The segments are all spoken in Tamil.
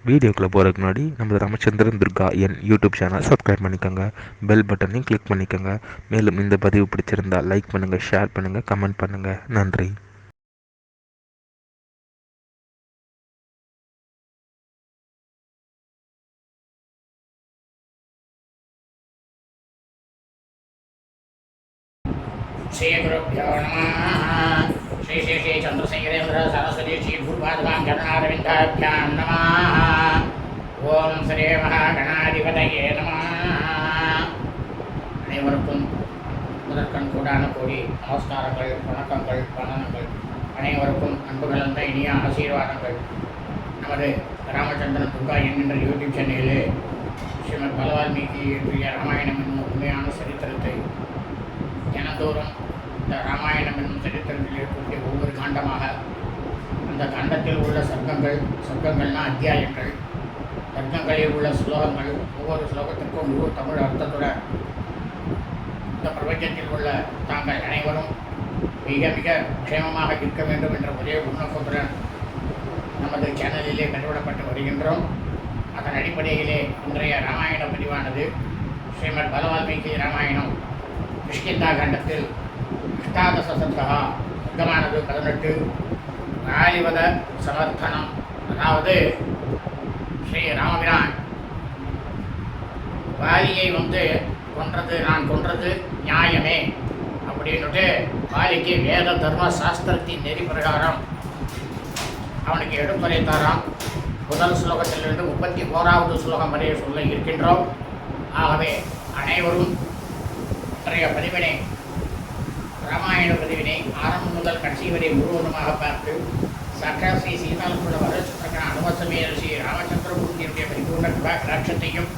வீடியோக்குள்ளே போகிறதுக்கு முன்னாடி நம்ம ராமச்சந்திரன் துர்கா என் யூடியூப் சேனல் சப்ஸ்கிரைப் பண்ணிக்கோங்க, பெல் பட்டனையும் கிளிக் பண்ணிக்கோங்க. மேலும் இந்த பதிவு பிடிச்சிருந்தால் லைக் பண்ணுங்கள், ஷேர் பண்ணுங்கள், கமெண்ட் பண்ணுங்கள். நன்றி. श्री गुरुभ्यो नमः। श्री श्री श्री चंद्रशेखरेन्द्र सरस्वती श्री गुरुपादुकां चरणारविन्दाभ्यां नमः। ओम श्री महागणाधिपतये नमः. அனைவருக்கும் முதற்கண் கூடான கோடி நமஸ்காரங்கள், வணக்கங்கள், வந்தனங்கள். அனைவருக்கும் அன்பு கலந்த இனிய ஆசீர்வாதங்கள். நமது ராமச்சந்திரன் துர்கா என்கின்ற யூடியூப் சேனலிலே ஸ்ரீமத் பலவால்மீகி எழுதிய ராமாயணம் என்னும் உண்மையான சரித்திரத்தை தினந்தோறும் இந்த ராமாயணம் என்னும் சரித்திரத்தில் இருக்கக்கூடிய ஒவ்வொரு காண்டமாக அந்த காண்டத்தில் உள்ள சர்க்கங்கள்னா அத்தியாயங்கள், சர்க்கங்களில் உள்ள ஸ்லோகங்கள், ஒவ்வொரு ஸ்லோகத்திற்கும் முழு தமிழ் அர்த்தத்துடன் இந்த பிரபஞ்சத்தில் உள்ள தாங்கள் அனைவரும் மிக மிக க்ஷேமமாக இருக்க வேண்டும் என்ற ஒரே உள்நோக்கத்துடன் நமது சேனலிலே பதிவிடப்பட்டு வருகின்றோம். அதன் அடிப்படையிலே இன்றைய ராமாயண பதிவானது ஸ்ரீமத் பலவால்மீகி ராமாயணம் கிஷ்கிந்தா கண்டத்தில் அஷ்டாதச சர்க்கமானது 18. வாலிவத சமர்த்தனம், அதாவது ஸ்ரீ ராமபிரான் வாலியை நான் கொன்றது நியாயமே அப்படின்னுட்டு வாலிக்கு வேத தர்ம சாஸ்திரத்தின் நெறி பிரகாரம் அவனுக்கு எடுத்துரைத்தாராம். முதல் ஸ்லோகத்திலிருந்து 31வது ஸ்லோகம் வரை சொல்ல இருக்கின்றோம். ஆகவே அனைவரும் இன்றைய பதிவினை, ராமாயண பதிவினை ஆரம்பம் முதல் கடைசி வரை முழுவதுமாக பார்த்து சக்கர ஸ்ரீ சீதாலகுல வரசுத்திரக்கண அனுமசமே ஸ்ரீ ராமச்சந்திரமூர்த்தியுடைய பரிபூர்ண கடாட்சத்தையும்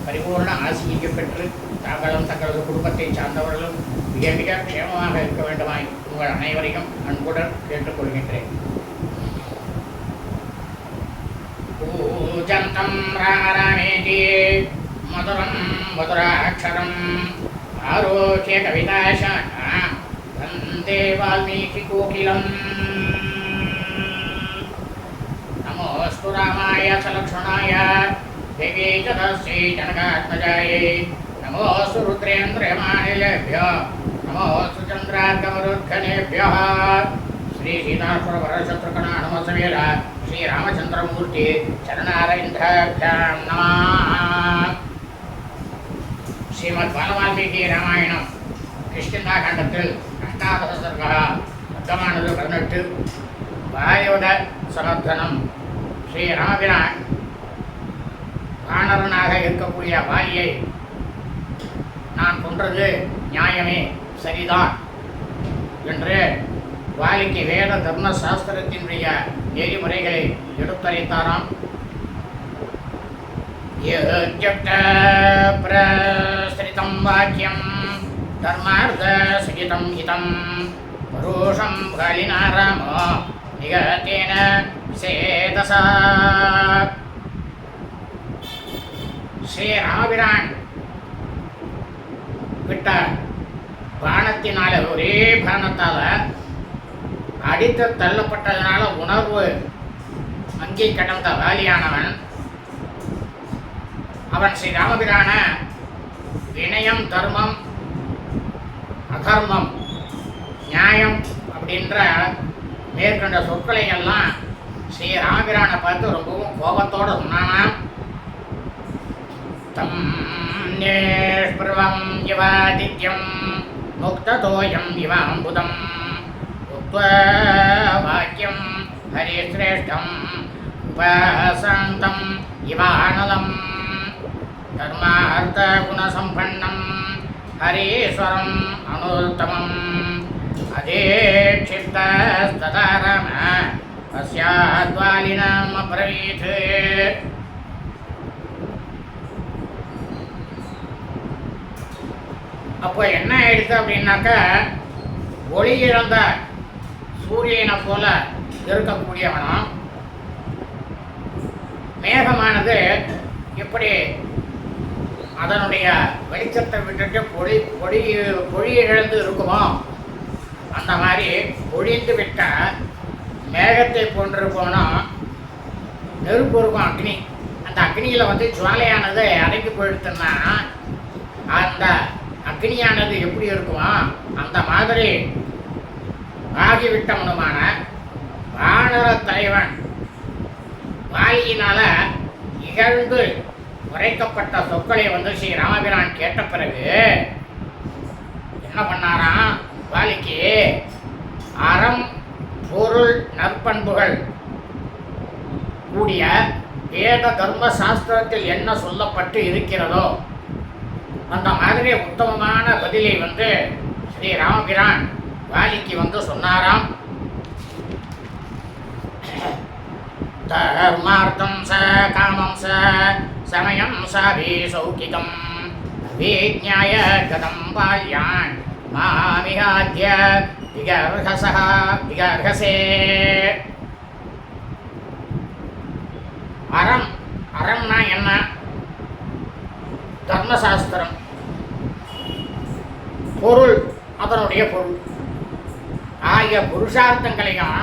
பரிபூர்ண ஆசியையும் பெற்று தாங்களும் தங்களது குடும்பத்தை சார்ந்தவர்களும் மிக மிக க்ஷேமமாக இருக்க வேண்டுமாய் உங்கள் அனைவரையும் அன்புடன் கேட்டுக்கொள்கின்றேன். பூஜந்தம் ராமராமேதி மதுரம் மதுராட்சரம் ஆரோக்கிய கவிதாசானா வந்தே வால்மீகி கோகிலம். நமோஸ்து ராமாய சலக்ஷ்மணாய தேவே ததஸ்யை ஜனகாத்மஜாயை நமோஸ்து ருத்ரேந்திரமானிலேभ्यो நமோஸ்து சந்திரார்கமருத்கனேभ्यो. ஸ்ரீ சீதாசுர வரசத்ருகண ஹனுமத்சமேத ஸ்ரீ ராமச்சந்திரமூர்த்தி சரணாரவிந்தாभ्यां நமः. ஸ்ரீமத் பலவால்மீகி ராமாயணம் கிஷ்கிந்தா காண்டத்தில் அஷ்டாதச சர்க்கமானது 18. வாலிவத சமர்த்தனம். ஸ்ரீ ராமபிரான் வானரனாக இருக்கக்கூடிய வாலியை நான் கொன்றது நியாயமே, சரிதான் என்று வாலிக்கு வேத தர்ம சாஸ்திரத்தினுடைய நெறிமுறைகளை எடுத்துரைத்தாராம். பிரஸ்திரிதம் வாக்கியம் தர்மார்த்த சுகிதம் ஹிதம் பரோஷம் காலினா ராமோ நிகத்தேன சேதசா. ஸ்ரீ ராமபிரான் விட்ட பானத்தினால, ஒரே பானத்தால அடித்து தள்ளப்பட்டதனால உணர்வு மங்கி கடந்த வாலியானவன் அவன் ஸ்ரீ ராமபிரான வினயம், தர்மம், அதர்மம், நியாயம் அப்படின்ற மேற்கொண்ட சொற்களை எல்லாம் ஸ்ரீ ராமபிரானை பார்த்து ரொம்பவும் கோபத்தோடு சொன்னானாம். தம் நேஷ்பிருவம் இவாதித்யம் முக்ததோயம் இவாம்புதம் உக்த்வா வாக்கியம் ஹரிஸ்ரேஷ்டம் உபாசந்தம் இவானலம் தர்மார்த்த குணசம்பன்னம் ஹரீஸ்வரம் அனுத்தமம் அதேட்சிப்தஸ்ததா ராம அஸ்யாத்வாலினம் அப்ரவீத். அப்போ என்ன ஆயிடுச்சு அப்படின்னாக்கா, ஒளி இழந்த சூரியனை போல இருக்கக்கூடியவனும் மேகமானது எப்படி அதனுடைய வெளிச்சத்தை விட்டுட்டு பொழி இழந்து இருக்குமோ அந்த மாதிரி பொழிந்து விட்ட மேகத்தை போன்று போனால் நெருப்பு இருக்கும், அக்னி அந்த அக்னியில் வந்து ஜுவாலையானது அடங்கி போயிடுத்துன்னா அந்த அக்னியானது எப்படி இருக்குமோ அந்த மாதிரி ஆகிவிட்டவனுமான வானர தலைவன் வாலியினால இகழ்ந்து உரைக்கப்பட்ட சொற்களை வந்து ஸ்ரீ ராமபிரான் கேட்ட பிறகு என்ன பண்ணாராம்? வாலிக்கு அறம் பொருள் நற்பண்புகள் கூடிய வேத தர்ம சாஸ்திரத்தில் என்ன சொல்லப்பட்டு இருக்கிறதோ அந்த மாதிரி உத்தமமான பதிலை வந்து ஸ்ரீ ராமபிரான் வாலிக்கு வந்து சொன்னாராம். தர்மார்த்தம் ச காமம் ச சமயம் சாபி சௌகிகம் விஜ்ஞாய கதம் பால்யான் மாமிகாத்ய விகர்ஹசே. அறம், அறம்னா என்ன? தர்மசாஸ்திரம். பொருள், அதனுடைய பொருள் ஆகிய புருஷார்த்தங்களையும்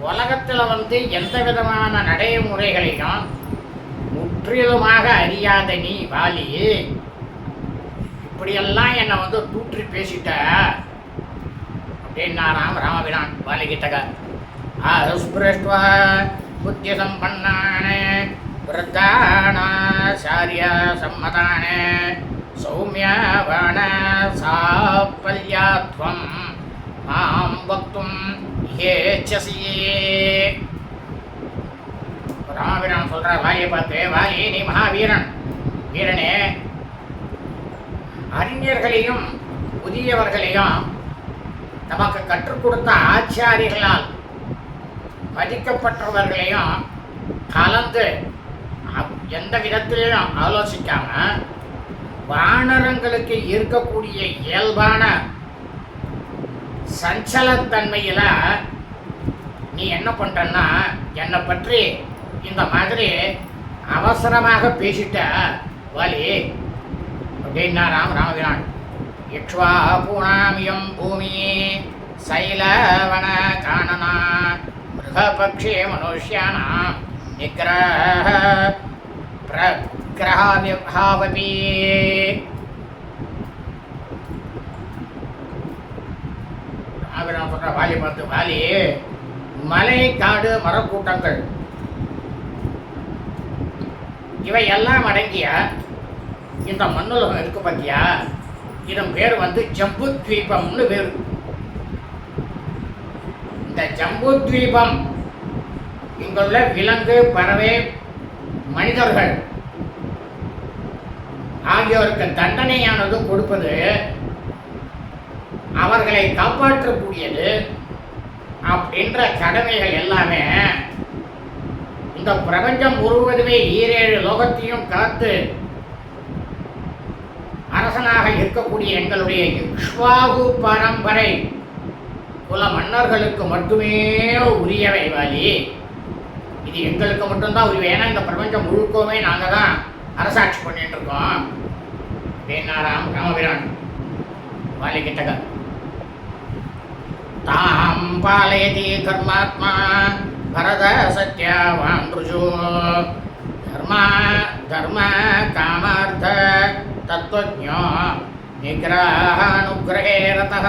உலகத்தில் வந்து எந்த விதமான நடைமுறைகளையும் முற்றிலுமாக அறியாத நீ வாலி, இப்படியெல்லாம் என்னை வந்து தூற்றி பேசிட்ட அப்படின்னாராம் ராமபிரான் வாலிகிட்டக. அஸ்பிருஷ்ட்வா புத்திய சம்பன்னான விருத்தானாச்சாரிய சம்மதான சௌமியவன சாப்பல்யாத்வம் மாம் வக்தும் ஏச்சசியே. ராமபிரான் சொல்றார் வாலியை பார்த்து, வாலி நீ மகாவீரன், வீரனே, அறிஞர்களையும் புதியவர்களையும் நமக்கு கற்றுக் கொடுத்த ஆச்சாரியர்களால் மதிக்கப்பட்டவர்களையும் கலந்து எந்த விதத்திலையும் ஆலோசிக்காம வானரங்களுக்கு இருக்கக்கூடிய இயல்பான சஞ்சலத்தன்மையில நீ என்ன பண்றன்னா என்னை பற்றி இந்த மாதிரி அவசரமாக பேசிட்ட வாலி அப்படின்னாராம் ராமபிரான். இக்ஷ்வா பூணாமியம் பூமி சைலவன காணனா மிருகபக்ஷே மனுஷ்யானாம் நிகிரஹ பிரகிரஹாவபி. ராமபிரான் சொல்ற வாலி பார்த்து, வாலி மலை காடு மரக்கூட்டங்கள் இவை எல்லாம் அடங்கிய இந்த மண்ணுலகம் இருக்கு பார்த்தியா, இதன் பேர் வந்து ஜம்புத்வீபம்னு பேர். இந்த ஜம்புத்வீபம் இங்குள்ள விலங்கு, பறவை, மனிதர்கள் ஆகியோருக்கு தண்டனையானது கொடுப்பது, அவர்களை காப்பாற்றக்கூடியது அப்படின்ற கடமைகள் எல்லாமே இந்த பிரபஞ்சம் முழுவதுமே 7 லோகத்தையும் காத்து அரசனாக இருக்கக்கூடிய எங்களுடைய இக்ஷ்வாகு பரம்பரை குல மன்னர்களுக்கு மட்டுமே உரியவை வாலி. இது எங்களுக்கு மட்டும்தான் உரிமை. ஏன்னா இந்த பிரபஞ்சம் முழுக்கவுமே நாங்கள் தான் அரசாட்சி பண்ணிட்டு இருக்கோம் அப்படின்னாராம் ராமபிரான் வாலி கிட்டக. தாம் பாலயதி தர்மாத்மா பரத சத்யவான் ருஜு தர்ம காமார்த்த தத்வஜ்ஞோ நிகிரஹானுக்ரஹே ரதஹ.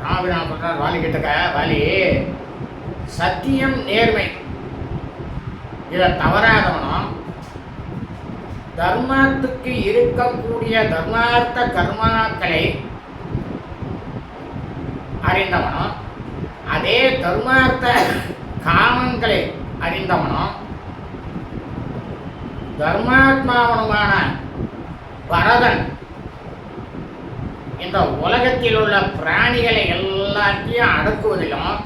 ராமபிரான் சொல்றார் வாலி கிட்டக்க, வாலி சத்தியம் நேர்மை இதை தவறாதவனும் தர்மத்துக்கு இருக்கக்கூடிய தர்மார்த்த கர்மாக்களை அறிந்தவனும் அதே தர்மார்த்த காமங்களை அறிந்தவனும் தர்மாத்மாவனுமான பரதன் இந்த உலகத்தில் உள்ள பிராணிகளை எல்லாத்தையும் அடக்குவதிலும்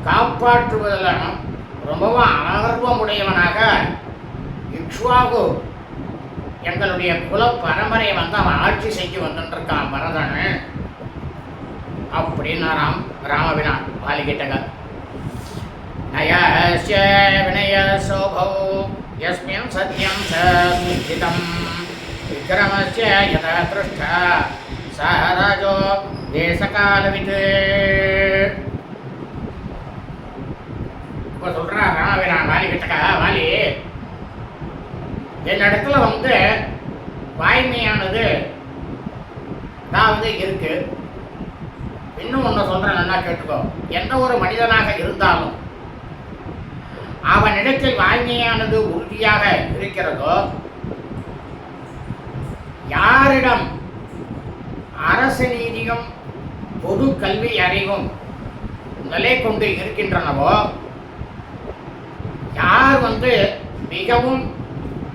காப்பாற்றுவதிலும் ரொம்பவும் ஆர்வமுடையவனாக இக்ஷ்வாகு எங்களுடைய குல பரம்பரையை வந்து அவன் ஆட்சி செய்து வந்துட்டுருக்கான் பரதன் அப்படின்னாராம் ராமபிரான் வாலிகிட்டக. நயஸ்ய வினய சோபௌ யஸ்மின் சத்யம் சதிதம் விக்ரமஸ்ய யதா திருஷ்டா சஹராஜோ தேசகாலவித். இப்போ சொல்கிறா ராமவீரன் வாலி கிட்டக்கா, வாலி என்னிடத்துல வந்து வாய்மையானது அதாவது இருக்கு. இன்னும் ஒன்று சொல்கிறேன், நல்லா கேட்டுக்கோ. எந்த ஒரு மனிதனாக இருந்தாலும் அவனிடத்தில் வாய்மையானது உறுதியாக இருக்கிறதோ, யாரிடம் அரசு நீதியும் பொது கல்வி அறிவும் நிலை கொண்டு இருக்கின்றனவோ, யார் வந்து மிகவும்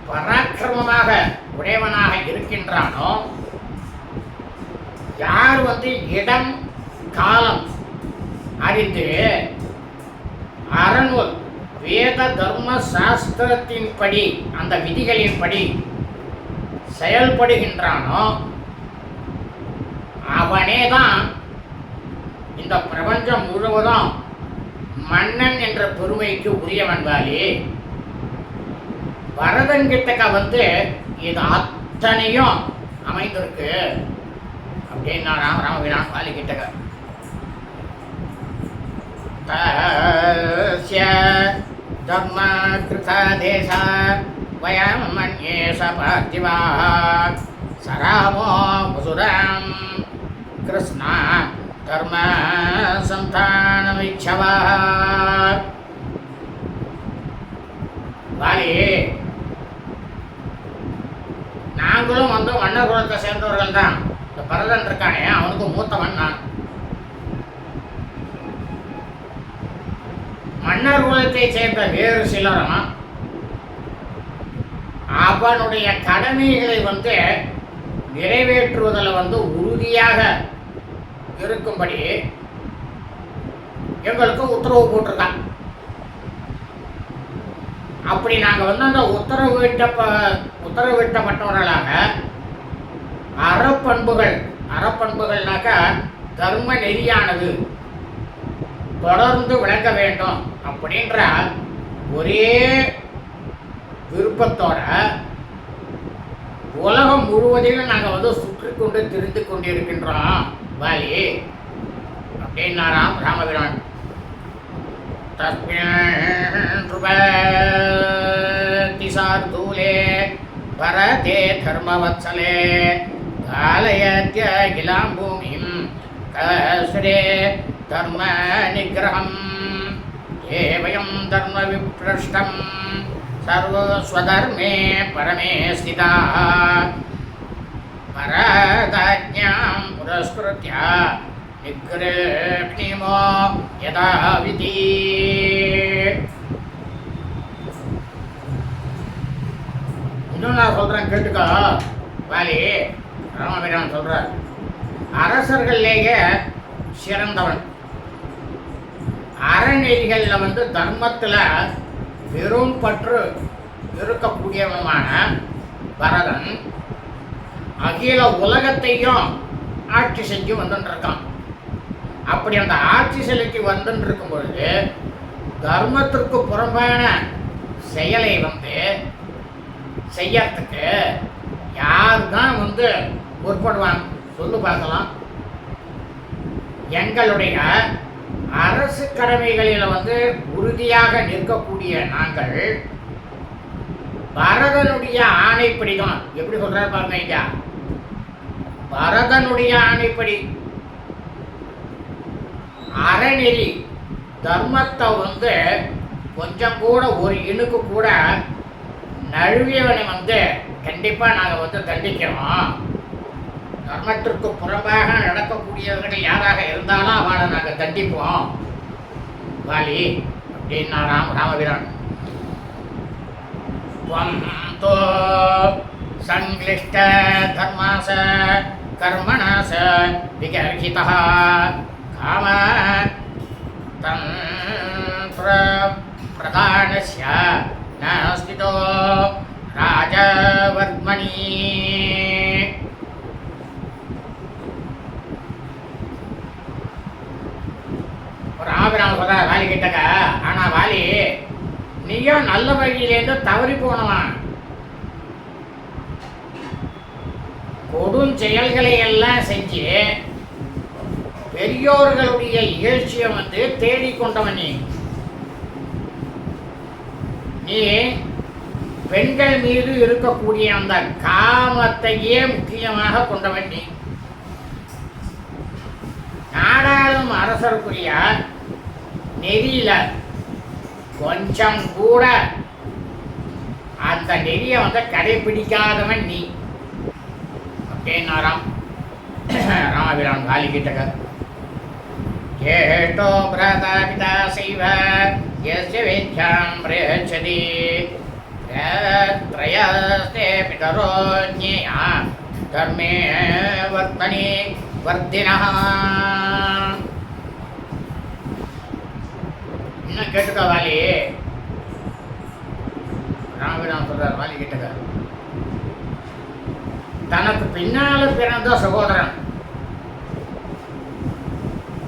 பராக்கிரமமாக உடையவனாக இருக்கின்றானோ, யார் வந்து இடம் காலம் அறிந்து அறநூல் வேத தர்ம சாஸ்திரத்தின்படி அந்த விதிகளின்படி செயல்படுகின்றானோ அவனே தான் இந்த பிரபஞ்சம் முழுவதும் மன்னன் என்ற பெருமைக்கு உரியவன். வாலி பரதன் கிட்டக்க வந்து இது அத்தனையும் அமைந்திருக்கு அப்படின்னா ராமவீரன் வாலி கிட்டக்க. தஸ்ய தர்ம கிருததேச வயம் மன்யேஷ பார்த்திவாः சராமோ வசுரம் கிருஷ்ண தர்ம சந்தானமிச்சவः. வாலி, நாங்களும் வந்து மன்னர் குலத்தை சேர்ந்தவர்கள் தான். இந்த பரதன் இருக்கானே, அவனுக்கு மூத்தவன் நான். மன்னர் குலத்தை சேர்ந்த வேறு சிலரும் அவனுடைய கடமைகளை வந்து நிறைவேற்றுவதில் வந்து உறுதியாக இருக்கும்படி எங்களுக்கு உத்தரவு போட்டிருக்கான். அப்படி நாங்கள் வந்து அந்த உத்தரவிட்டப்பட்டவர்களாக அறப்பண்புகள்னாக்கா தர்ம நெறியானது தொடர்ந்து விளங்க வேண்டும் அப்படின்ற ஒரே விருப்பத்தோட உலகம் முழுவதிலும் நாங்கள் வந்து சுற்றி கொண்டு திரிந்து கொண்டிருக்கின்றோம் வாலி அப்படின்னாராம் ராமவீரன். தஸ்மின் பரதே தர்மவத்சலே காலயத்ய கிலாம் பூமிம் கஸ்ரே தர்ம நிகிரகம் ஏவயம் தர்ம விப்ரஷ்டம் சர்வஸ்வதர்மே பரமே ஸ்திதாः பரதாஜ்ஞாம் புரஸ்கிருத்ய நிக்ரேக்னிமோ யதா விதி. இன்னும் நான் சொல்கிறேன் கேட்டுக்கோ வாலி. ராமவீரன் சொல்கிறார், அரசர்கள்லேயே சிறந்தவன், அறநெறிகளில் வந்து தர்மத்தில் பெரும் பற்று இருக்கக்கூடியவனான பரதன் அகில உலகத்தையும் ஆட்சி செஞ்சு வந்துருக்கான். அப்படி அந்த ஆட்சி செலுத்தி வந்துட்டு இருக்கும் பொழுது தர்மத்திற்கு புறம்பான செயலை வந்து செய்யறதுக்கு யார் தான் வந்து முற்படுவாங்க சொல்லு பார்க்கலாம். எங்களுடைய அரசு கடமைகளில் வந்து உறுதியாக நிற்கக்கூடிய நாங்கள் பரதனுடைய ஆணைப்படி தான். எப்படி சொல்றாரு பாருங்க ஐயா, பரதனுடைய ஆணைப்படி அறநெறி தர்மத்தை வந்து கொஞ்சம் கூட ஒரு இணுக்கு கூட நழுவியவனை வந்து கண்டிப்பாக நாங்கள் வந்து தண்டிக்கிறோம். தர்மத்திற்கு புறம்பாக நடக்கக்கூடியவர்கள் யாராக இருந்தாலும் அவனை நாங்கள் தண்டிப்போம் வாலி அப்படின்னா ராமவீரன். தோ சங்கிலிஷ்ட தர்மாச கர்மணாச விகர்ஹிதः காம தந்திர பிரதானஸ்ய நாஸ்திதோ ராஜவர்மணி. ராமபிராம சொல்ற வாலி கிட்டக்க, ஆனா வாலி நீயும் நல்ல வழியிலேருந்து தவறி போனவன். கொடும் செயல்களை எல்லாம் செஞ்சு பெரியோர்களுடைய இகழ்ச்சியை வந்து தேடிக்கொண்டவன் நீ. நீ பெண்கள் மீது இருக்கக்கூடிய அந்த காமத்தையே முக்கியமாக கொண்டவன் நீ. நாடாளும் அரசருக்குரிய நெறியில கொஞ்சம் கூட அந்த நெறியை கடைபிடிக்காதவன் நீ அப்படின்னாராம் ராமபிரான் வாலி கிட்டக்க. கேட்டோ பிரதா பிதா செய்வ யஸ்ய வேத்யாம் பிரயச்சதி த்ரயஸ்தே பிதரோ ஞேயா தர்மே வர்த்தனி வர்த்தினஹ. இன்னும் கேட்டுக்கோ வாலி. ராமபிரான் சொல்றார் வாலி கிட்டக்க, தனக்கு பின்னால பிறந்த சகோதரன்,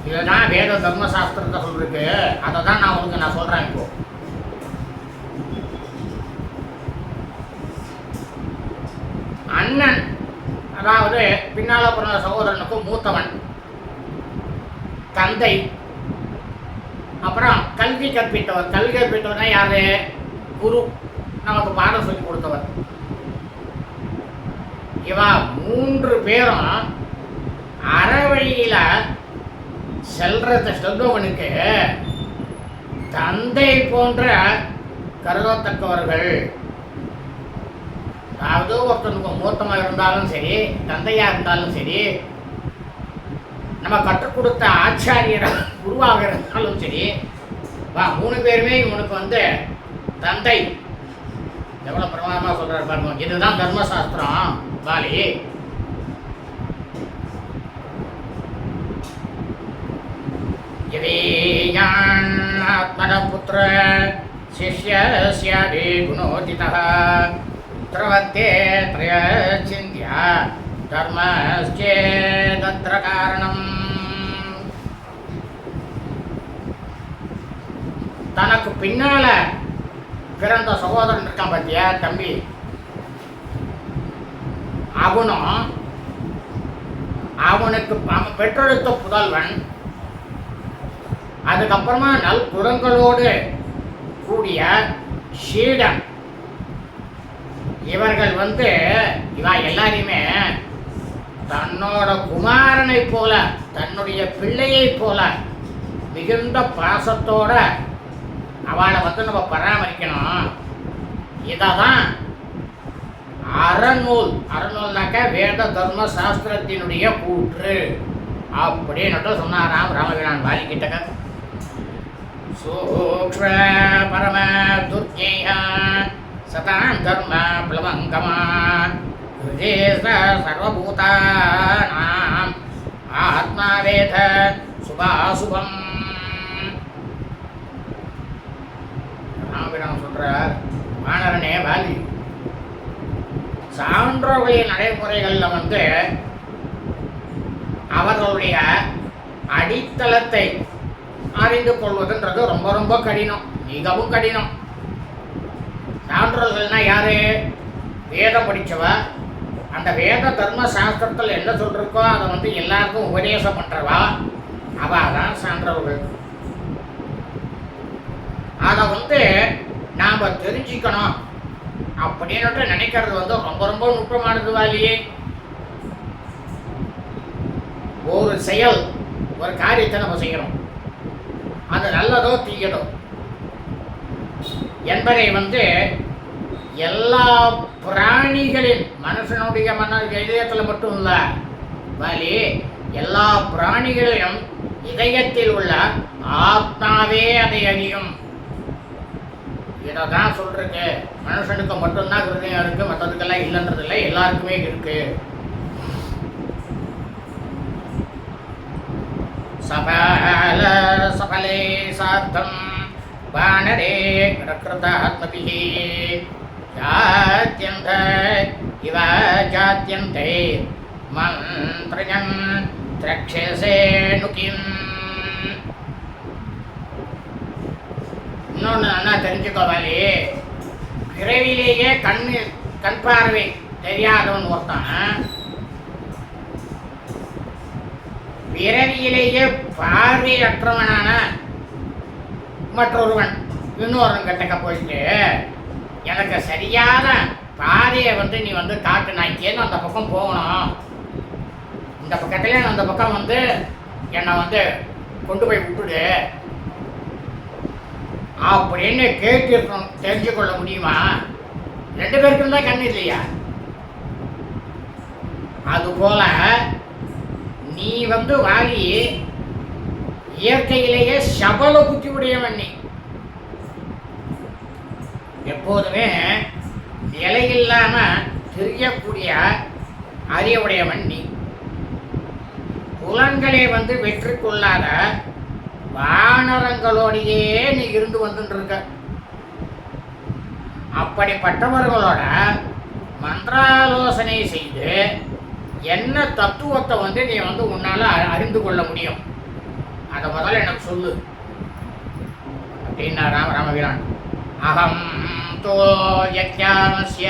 இதுதான் வேத தர்மசாஸ்திரத்தை சொல்லிருக்கு, அதை தான் நான் உனக்கு சொல்றேன். இப்போ அண்ணன், அதாவது பின்னால பிறந்த சகோதரனுக்கு மூத்தவன் தந்தை, அப்புறம் கல்வி கற்பித்தவர். கல்வி கற்பித்தவர் தான் யாரு? குரு, நமக்கு பாடம் சொல்லி கொடுத்தவர். இவா 3 பேரும் அறவழியில செல்வனுக்கு தந்தை போன்ற கருதத்தக்கவர்கள். அதாவது ஒருத்தனுக்கு மூத்தமாக இருந்தாலும் சரி, தந்தையா இருந்தாலும் சரி, நம்ம கற்றுக் கொடுத்த ஆச்சாரியர் குருவாக இருந்தாலும் சரி, 3 பேருமே இவனுக்கு தந்தை. எவ்வளவு பிரமாதமா சொல்றாரு பாருங்க. இதுதான் தர்மசாஸ்திரம் வாலி. ஆத்மனபுத்திர சிஷ்யஸ்யாபி குணோதிதः புத்திரவத்தே த்ரயசிந்தியா தர்மஸ்சேதத்ர காரணம். தனக்கு பின்னால பிறந்த சகோதரன் இருக்கான் பார்த்தியா, தம்பி, அவனுக்கு அவன் பெற்றெடுத்த புதல்வன், அதுக்கப்புறமா நல் குணங்களோடு கூடிய சீடன். இவர்கள் இவா எல்லாரையுமே தன்னோட குமாரனை போல, தன்னுடைய பிள்ளையை போல மிகுந்த பாசத்தோட அவளை நம்ம பராமரிக்கணும். இதான் அறநூல். அறநூல்னாக்க வேத தர்ம சாஸ்திரத்தினுடைய கூற்று அப்படின்னு சொன்னாராம் ராமபிரான் வாலி கிட்டக்க. சூக்ஷ்ம பரம துர்ஜேய சதாம் தர்ம பிளவங்கமா சர்வபூதானாம் ஆத்மாவேத சுபாசுபம். ராமபிரான் சொல்றார், வானரனே வாலி, சான்றோர்களின் நடைமுறைகள்ல அவர்களுடைய அடித்தளத்தை அறிந்து கொள்வதுன்றது ரொம்ப ரொம்ப கடினம், மிகவும் கடினம். சான்றோர்கள்னா யாரு? வேதம் படிச்சவ, அந்த வேத தர்ம சாஸ்திரத்தில் என்ன சொல்றக்கோ அதை எல்லாருக்கும் உபதேசம் பண்றவா, அவ தான் சான்றோர்கள். அதை நாம தெரிஞ்சுக்கணும் அப்படின்னு நினைக்கிறது ரொம்ப ரொம்ப நுட்பமானது வாலியே. ஒரு செயல், ஒரு காரியத்தை நம்ம செய்யணும், அது நல்லதோ தீயதோ என்பதை எல்லா பிராணிகளின், மனுஷனுடைய இதயத்தில் மட்டும் இல்ல வாலி, எல்லா பிராணிகளிலும் இதயத்தில் உள்ள ஆத்மாவே அதை அறியும். இதான் சொல்றேன், மனுஷனுக்கு மட்டும்தான் ஹிருதயம் இருக்கு, மற்றதுக்கெல்லாம் இல்லைன்றது இல்லை, எல்லாருக்குமே இருக்கு. சபல சபலே சார்த்தம் வானரே பிரகிருதாத்மபிஹி ஜாத்யந்த இவ ஜாத்யந்தே மந்த்ரஜம் திரக்ஷசே நுகிம். இன்னொன்று நல்லா தெரிஞ்சுக்கோவாலி, பிறவிலேயே கண் பார்வை தெரியாதவன் ஒருத்தன், பிறவியிலேயே பார்வையற்றவனான மற்றொருவன் இன்னொரு கிட்டக்க போயிட்டு எனக்கு சரியான பாதையை வந்து நீ வந்து காட்டு, நான் இங்கேருந்து அந்த பக்கம் போகணும், இந்த பக்கத்துல அந்த பக்கம் வந்து என்னை வந்து கொண்டு போய் விட்டுடு அப்படின்னு கேட்டு தெரிஞ்சு கொள்ள முடியுமா? 2 பேருக்கும் தான் கண்ணு இல்லையா? அதுபோல நீ வந்து வாலி இயற்கையிலேயே சபல புத்தி உடையவன். நீ எப்போதுமே நிலையில்லாம தெரியக்கூடிய அறிவுடையவன். நீ புலன்களை வந்து வெற்றி கொள்ளாத வானரங்களோடையே நீ இருந்து வந்துட்டு இருக்க. அப்படிப்பட்டவர்களோட மந்திராலோசனை செய்து என்ன தத்துவத்தை வந்து நீ வந்து உன்னால அறிந்து கொள்ள முடியும், அதை முதல்ல எனக்கு சொல்லு அப்படின்னா ராமவீரான். அகம் தோ யக்ஞானஸ்ய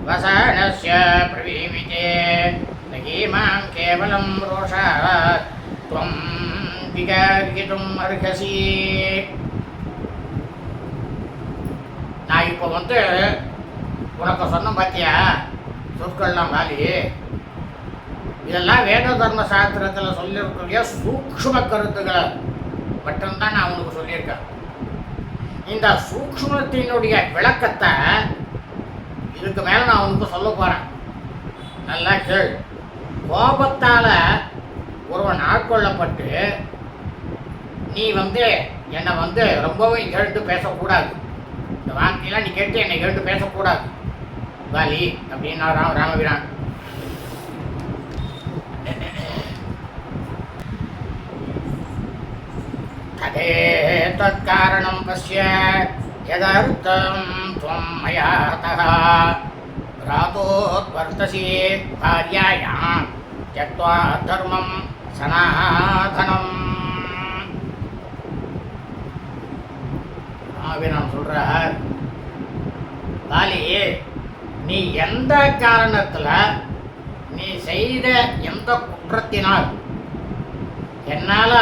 வசனஸ்ய பிரவீமிதே நகீமாம் கேவலம் ரோஷாத் த்வம் விகாரிதும் அர்ஹசி. நான் இப்போ வந்து உனக்கு சொன்ன பார்த்தியா சொற்கள்லாம் வாலி, இதெல்லாம் வேத தர்ம சாஸ்திரத்தில் சொல்லியிருக்கக்கூடிய சூக்ஷ்ம கருத்துக்களை மட்டும்தான் நான் உனக்கு சொல்லியிருக்கேன். இந்த சூக்ஷ்மத்தினுடைய விளக்கத்தை இதுக்கு மேலே நான் உனக்கு சொல்ல போகிறேன். நல்லா கேள். கோபத்தால் ஒருவன் ஆட்கொள்ளப்பட்டு நீ வந்து என்னை வந்து ரொம்பவும் இகழ்ந்து பேசக்கூடாது. இந்த வார்த்தையெல்லாம் நீ கேட்டு என்னை இகழ்ந்து பேசக்கூடாது வாலி அப்படின்னா ராமவீரான். ததே தற்காரணம் பஸ்ய யதர்த்தம் த்வம் மயா தஹ ராதோத்வர்த்தசி பார்யாயாம் த்யக்த்வா தர்மம் சனாதனம். ராமவீரான் சொல்றார், வாலி நீ எந்த காரணத்துல நீ செய்த எந்த குற்றத்தினால் என்னால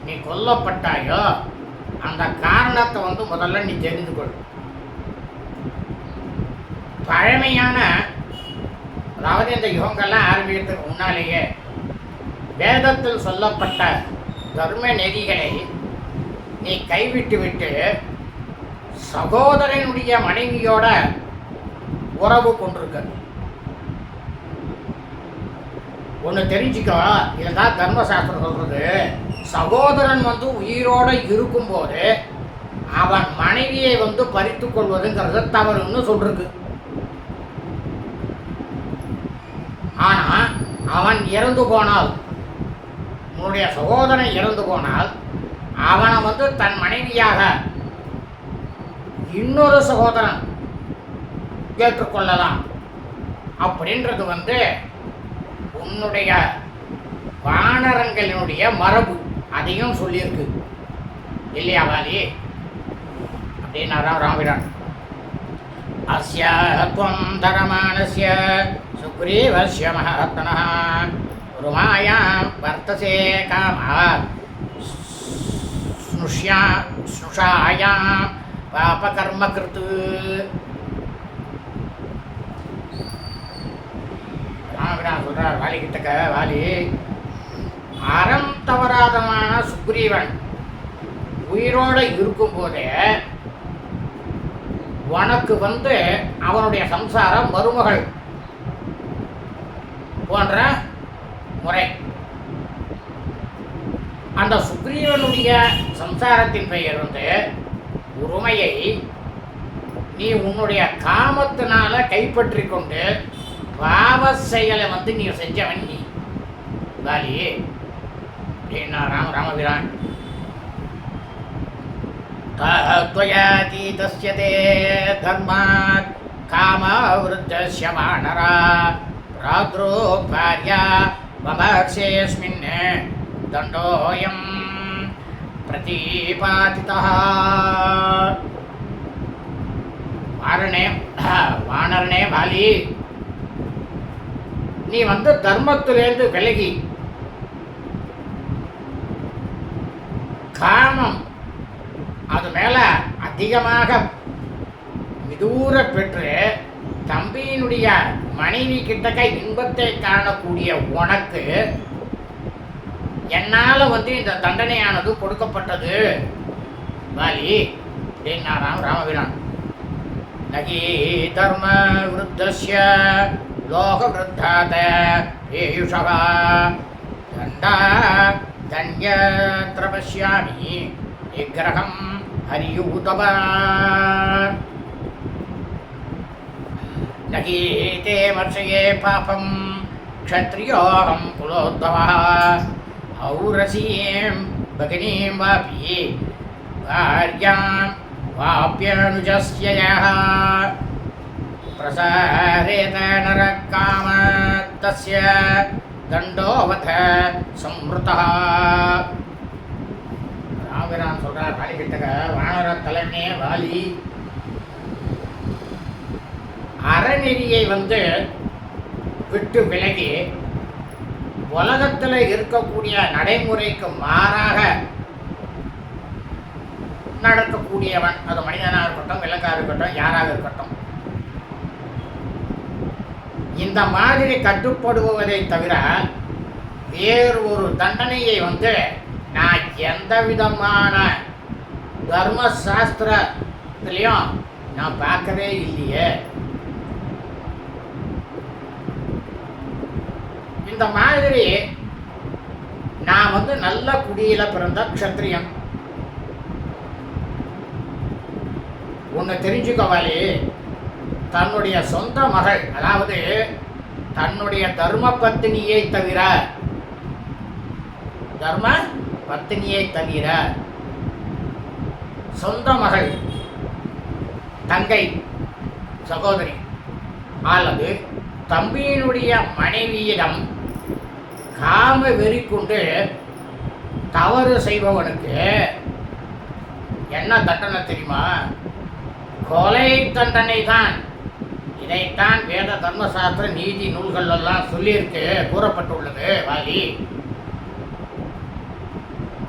நீ கொல்லப்பட்டாயோ அந்த காரணத்தை வந்து முதல்ல நீ தெரிந்து கொள். பழமையான, அதாவது இந்த யுகங்கள்லாம் ஆரம்பிக்கிறதுக்கு முன்னாலேயே வேதத்தில் சொல்லப்பட்ட தர்ம நெறிகளை நீ கைவிட்டு விட்டு சகோதரனுடைய மனைவியோட உறவு கொண்டிருக்க. ஒன்று தெரிஞ்சுக்கோ, இதுதான் தர்மசாஸ்திரம் சொல்றது. சகோதரன் வந்து உயிரோட இருக்கும்போது அவன் மனைவியை வந்து பறித்து கொள்வதுங்கிறது தவறுன்னு சொல்றது. ஆனா அவன் இறந்து போனால், உன்னுடைய சகோதரன் இறந்து போனால் அவனை வந்து தன் மனைவியாக இன்னொரு சகோதரன் ஏற்றுக்கொள்ளலாம் அப்படின்றது வந்து உன்னுடைய வானரங்களினுடைய மரபு. அதையும் சொல்லியிருக்கு இல்லையா வாலி அப்படின்னா ராமவீரான். அஸ்யாத்வம் தரமானஸ்ய சுக்ரீவஸ்ய மகாத்மனः ருமாயாம் வர்த்தசே காமாத் ஸ்னுஷாயாம் பாபகர்ம கிருத்து. ராமவீரான் சொல்றார் வாலி கிட்டக்க, வாலி அறம் தவறாதமான சுக்ரீவன் உயிரோடு இருக்கும் போதே உனக்கு வந்து அவனுடைய சம்சாரம் மருமகள் போன்ற முறை. அந்த சுக்ரீவனுடைய சம்சாரத்தின் பெயர் வந்து உரிமையை நீ உன்னுடைய காமத்தினால கைப்பற்றி கொண்டு பாவ செயலை வந்து நீ செஞ்சவன் நீ வாலி அப்படின்னா ராமவீரான். त्वयातीतस्य ते धर्मात् कामवृद्धस्य वानरा रात्रो भार्या ममर्षेऽस्मिन् दण्डोऽयं प्रतिपादितः. வானரனே வாலி, நீ வந்து தர்மத்திலேருந்து விலகி காமம் அது மேல அதிகமாக மிதூர பெற்று தம்பியினுடைய மனைவி கிட்டக்க இன்பத்தை காணக்கூடிய உனக்கு என்னால இந்த தண்டனையானது கொடுக்கப்பட்டது வாலி என்னாராம் ராமபிரான். நகி தர்ம விருத்தஸ்ய லோக விருத்தாத ஏயுஷவா தண்டா தன்யத்ர பஷ்யாமி நிக்ரஹம் ஹரியூதவா நகி தே மர்ஷயே பாபம் க்ஷத்ரியோஹம் குலோத்தவः ஔரசீம் பகினீம் வாபி भार्यां वाप्यनुजस्य यः प्रसारेत नरकाम तस्य दण्डोऽवथ संवृतः. ராமபிரான் சொல்றார் வாலி கிட்டக்க, வானர தலைமே வாலி, அறநெறியை விட்டு விலகி உலகத்தில் இருக்கக்கூடிய நடைமுறைக்கு மாறாக நடக்கக்கூடியவன், அது மனிதனாக இருக்கட்டும் விலங்காக இருக்கட்டும் யாராக இருக்கட்டும், இந்த மாதிரி கட்டுப்படுவதை தவிர வேறு ஒரு தண்டனையை நான் எந்த விதமான தர்ம சாஸ்திரத்திலையும் நான் பார்க்கவே இல்லையே. இந்த மாதிரி நான் நல்ல குடியில பிறந்த க்ஷத்ரியன். ஒன்று தெரிஞ்சுக்கவாலி, தன்னுடைய சொந்த மகள், அதாவது தன்னுடைய தர்ம பத்தினியை தவிர சொந்த மகள், தங்கை, சகோதரி அல்லது தம்பியினுடைய மனைவியிடம் காம வெறி கொண்டு தவறு செய்பவனுக்கு என்ன தண்டனை தெரியுமா? கொலை தண்டனை தான். இதைத்தான் வேத தர்மசாஸ்திர நீதி நூல்கள் எல்லாம் சொல்லியிருக்கு, கூறப்பட்டுள்ளது வாலி.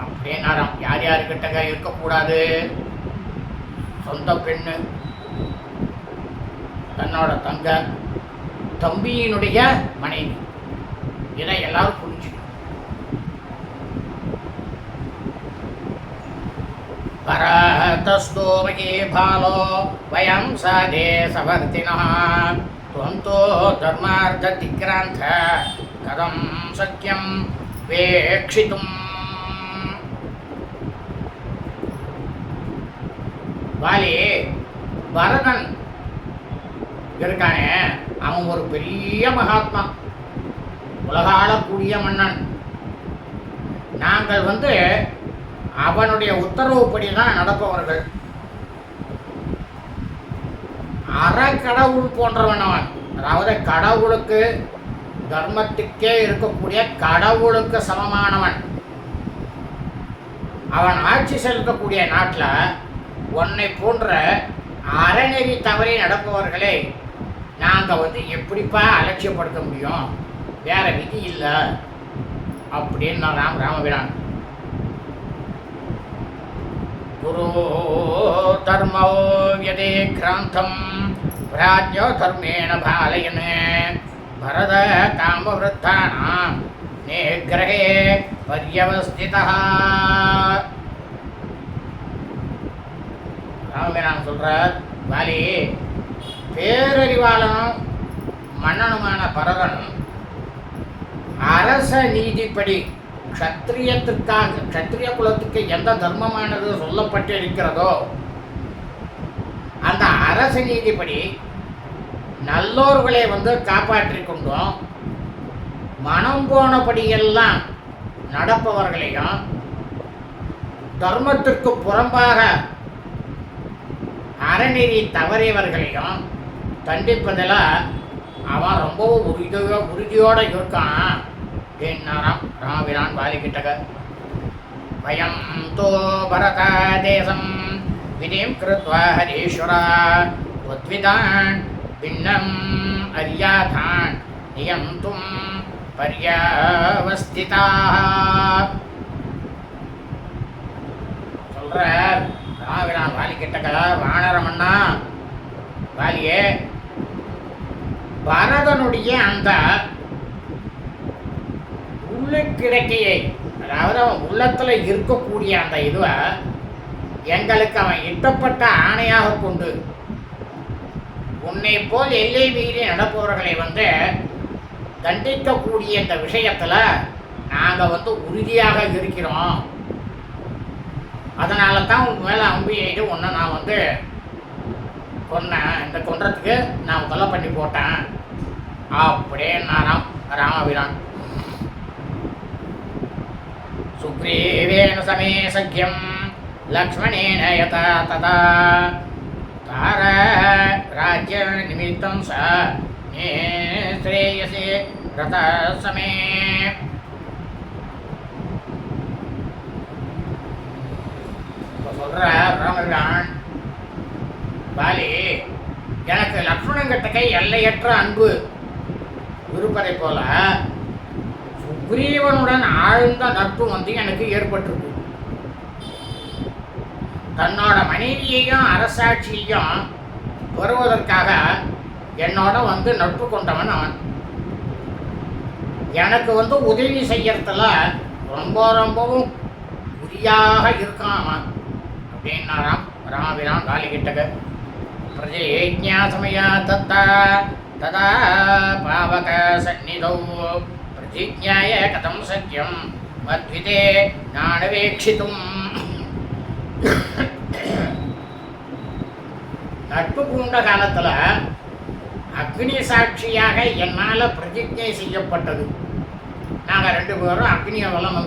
அப்படியே நேரம் யார் யாருக்கிட்ட இருக்கக்கூடாது? சொந்த பெண்ணு, தன்னோட தங்க, தம்பியினுடைய மனைவி, இதை எல்லாரும் புரிஞ்சுக்கணும். பரதஸ்தோமகே பாலோ வயம் சாதே சவர்த்தினः துவம் தோ தர்மார்த்த திக்ராந்த கதம் சக்கியம் வேக்ஷிதும். வாலி, பரதன் இருக்கானே, அவன் ஒரு பெரிய மகாத்மா, உலகாளக்கூடிய மன்னன். நாங்கள் அவனுடைய உத்தரவுப்படி தான் நடப்பவர்கள். அறக்கடவுள் போன்றவன் அவன், அதாவது கடவுளுக்கு, தர்மத்துக்கே இருக்கக்கூடிய கடவுளுக்கு சமமானவன். அவன் ஆட்சி செலுத்தக்கூடிய நாட்டில் உன்னை போன்ற அறநெறி தவறி நடப்பவர்களை நாங்கள் எப்படிப்பா அலட்சியப்படுத்த முடியும்? வேற விதி இல்லை அப்படின்னு ராமபிரான். குரு தர்மோ யதே கிராந்தம் பிராஜ்யோ தர்மேண பாலயன் பரத காமவிருத்தானாம் நிகிரஹே பர்யவஸ்திதः. ராமபிரான் சொல்றார், வாலி, பேரறிவாளனும் மன்னனுமான பரதன் அரச நீதிப்படி க்ஷத்ரியத்திற்காக, க்ஷத்ரிய குலத்துக்கு எந்த தர்மமானது சொல்லப்பட்டு இருக்கிறதோ அந்த அரச நீதிப்படி நல்லோர்களை காப்பாற்றி கொண்டும் மனம் போனபடியெல்லாம் நடப்பவர்களையும் தர்மத்திற்கு புறம்பாக அறநெறி தவறியவர்களையும் தண்டிப்பதில் அவன் ரொம்பவும் உறுதியோடு இருக்கான் என்னாராம் ராமபிரான் வாலி கிட்டக. வயம் தோ பரத தேசம் விதிம் கிருத்வா ஹரீஸ்வரா உத்விதான் பின்னம் அரியாதான் நியந்தும் பர்யவஸ்திதாக. சொல்ற ராமபிரான் வாலி கிட்டக்க, வானரமன்னா வாலியே, பரதனுடைய அந்த உள்ளுக்கிடக்கையை, அதாவது அவன் உள்ளத்துல இருக்கக்கூடிய அந்த இதுவை எங்களுக்கு அவன் இட்டப்பட்ட ஆணையாக கொண்டு உன்னை போல் எல்லை மீறி நடப்பவர்களை தண்டிக்கக்கூடிய இந்த விஷயத்துல நாங்க உறுதியாக இருக்கிறோம். அதனால தான் உன் மேல அம்பு எய்து உன்னை நான் கொன்னேன். இந்த கொன்றதுக்கு நான் கொலை பண்ணி போட்டேன் அப்படின்னாராம் ராமபிரான். சுக்ரீவேன சமே சக்கியம் லக்ஷ்மணேன யதா ததா தார ராஜ்ய நிமித்தம் ச ஸ்ரேயசி ரத சமே. சொல்ற ராமபிரான், பாலி எனக்கு லக்ஷ்மணன் கிட்டக்கை எல்லையற்ற அன்பு இருப்பதை போல சுக்ரீவனுடன் ஆழ்ந்த நட்பு எனக்கு ஏற்பட்டிருக்கு. தன்னோட மனைவியையும் அரசாட்சியையும் வருவதற்காக என்னோட நட்பு கொண்டவன் அவன். எனக்கு உதவி செய்யறதுல ரொம்பவும் உரியாக இருக்கான் அவன் அப்படின்னாராம் ராமபிரான் வாலி கிட்டக்க. பிரதிஜ்ஞா சமயா தத்தா ததா பாவக சந்நிதௌ பிரதிஜ்ஞாய கதம் சத்யம் மத்விதே நானவேக்ஷிதும். நட்பு பூண்ட காலத்துல அக்னி சாட்சியாக என்னால பிரதிஜை செய்யப்பட்டது. நாங்க 2 பேரும் அக்னிய வளம்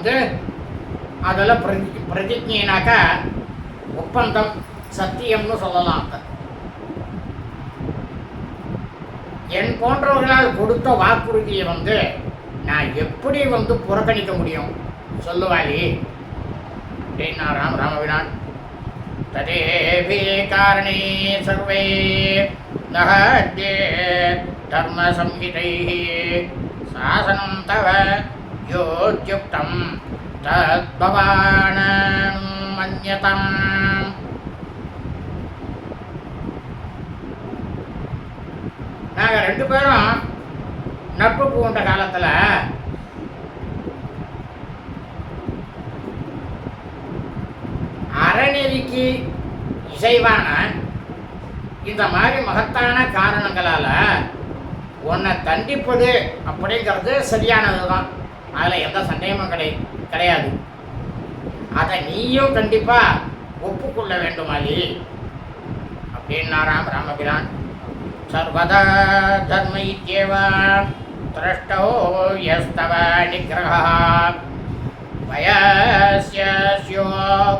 அதில் பிரதிஜைனாக்கா ஒப்பந்தம், சத்தியம்னு சொல்லலாம். என் போன்றவர்களால் கொடுத்த வாக்குறுதியை நான் எப்படி புறக்கணிக்க முடியும் சொல்லுவாளி அப்படின்னாராம் ராமபிரான். ததேபி காரணே சர்வே நஹத்யே தர்ம சம்ஹிதைஹி சாசனம் தவ யோத்யுக்தம் தத்பவான் மன்யதம். நாங்கள் 2 பேரும் நட்பு பூண்ட காலத்தில் அறநெறிக்கு இசைவான இந்த மாதிரி மகத்தான காரணங்களால் உன்னை தண்டிப்பது அப்படிங்கிறது சரியானது தான். அதில் எந்த சந்தேகமும் கிடையாது. அதை நீயும் கண்டிப்பாக ஒப்புக்கொள்ள வேண்டுமாலி அப்படின்னாராம் ராமபிரான். சர்வதா தர்ம இத்யேவ திரஷ்டோ யஸ்தவ நிக்ரஹ வயஸ்ய ஸ்யோபகர்த்தவ்யம்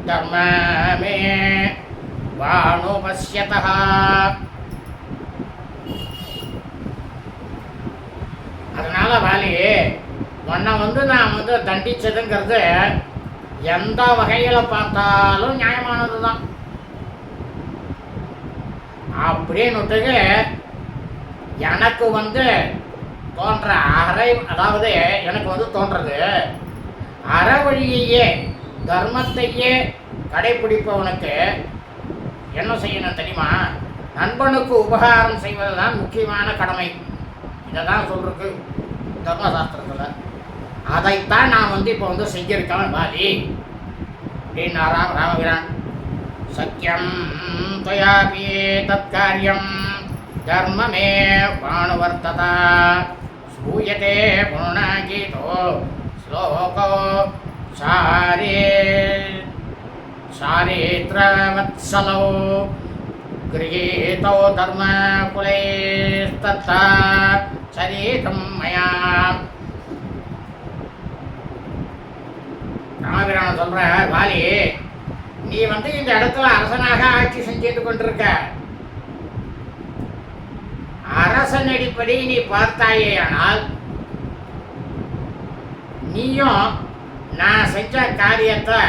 தர்ம மே வானுபஸ்யதஹ. அதனால வாலி உன்னை நான் தண்டிச்சதுங்கிறது எந்த வகையில் பார்த்தாலும் நியாயமானது தான் அப்படின்னுட்டு எனக்கு தோன்ற அதாவது எனக்கு தோன்றது அறவழியையே தர்மத்தையே கடைபிடிப்பவனுக்கு என்ன செய்யணும் தெரியுமா? நண்பனுக்கு உபகாரம் செய்வது தான் முக்கியமான கடமை. இதை தான் சொல்றதுக்கு தர்மசாஸ்திரத்தில். அதைத்தான் நான் இப்போ செஞ்சிருக்கேன் பாலி அப்படின்னாராம் ராமபிரான். சத்யம் துவயாபி தத்காரியம் தர்மமே பாணுவர்த்ததா ஸ்ரூயதே புனகீதோ ஸ்லோகோ சாரேத்ரவத்சலோ கிரகீதோ தர்மகுலைஸ்தத்தா சரிதம் மயா. ராமபிரான் சொல்ற, வாலி நீ இந்த இடத்துல அரசனாக ஆட்சி செஞ்சுட்டு கொண்டிருக்க. அரசன் அடிப்படை நீ பார்த்தாயே ஆனால் நீயும் நான் செஞ்ச காரியத்தை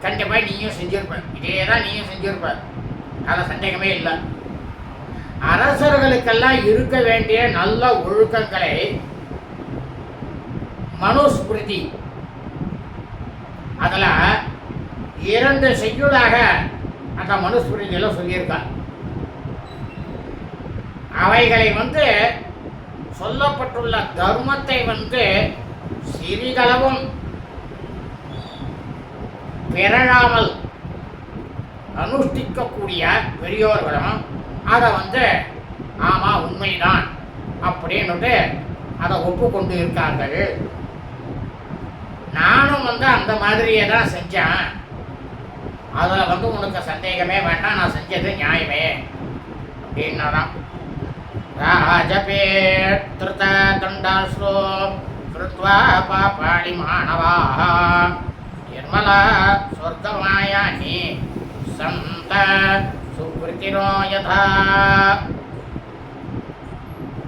கண்டிப்பா நீயும் செஞ்சிருப்ப. இதேதான் நீயும் செஞ்சிருப்ப, அதில் சந்தேகமே இல்லை. அரசர்களுக்கெல்லாம் இருக்க வேண்டிய நல்ல ஒழுக்கங்களை மனுஸ்மிருதி அதில் 2 செய்யுளாக அந்த மனுஸ்மிருதியில் சொல்லியிருக்கார். அவைகளை சொல்லப்பட்டுள்ள தர்மத்தை சிறிதளவும் பிறழாமல் அனுஷ்டிக்கக்கூடிய பெரியோர்களும் அதை ஆமா உண்மைதான் அப்படின்னுட்டு அதை ஒப்புக்கொண்டு இருக்கார்கள். நானும் அந்த மாதிரியே தான் செஞ்சேன். அதில் உனக்கு சந்தேகமே வேண்டாம், நான் செஞ்சது நியாயமே அப்படின்னாராம். ராஜபேத்ருத தண்டாஸ்ரோ கிருத்வா பாபாணி மாணவாः நிர்மலா சொர்க்கமாயானி சந்த சுக்ருதிரோ யதா.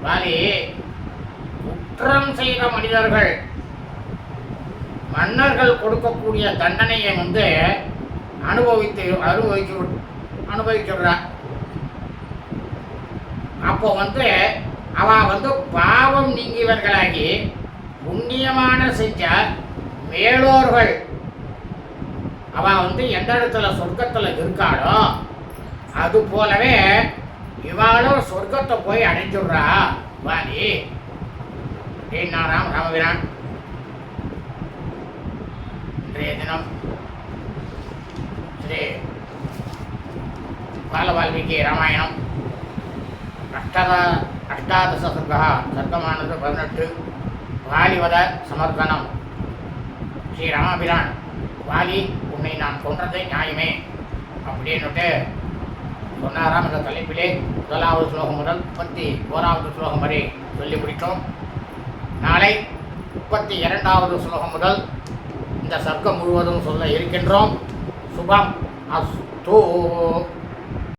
வாலி, குற்றம் செய்த மனிதர்கள் மன்னர்கள் கொடுக்கக்கூடிய தண்டனையை அனுபவிச்சுடுறா. அப்போ அவ பாவம் நீங்கியவர்களாகி புண்ணியமான செஞ்ச மேலோர்கள் அவ எந்த இடத்துல சொர்க்கத்துல இருக்காளோ அது போலவே இவாளும் சொர்க்கத்தை போய் அடைஞ்சுடுறா. வாலி அப்படின்னாராம் ராமபிரான். இன்றைய தினம் ஸ்ரீ பாலவால்மீகி ராமாயணம் அஷ்டாதச சர்க்கமானது 18. வாலிவத சமர்ப்பணம். ஸ்ரீ ராமபிரான், வாலி உன்னை நான் கொன்றது நியாயமே அப்படின்னுட்டு சொன்னாராம். இந்த தலைப்பிலே 1வது ஸ்லோகம் முதல் 31வது ஸ்லோகம் வரை சொல்லி முடித்தோம். நாளை 32வது ஸ்லோகம் முதல் இந்த சர்க்கம் முழுவதும் சொல்ல இருக்கின்றோம். சுபம் அஸ்து.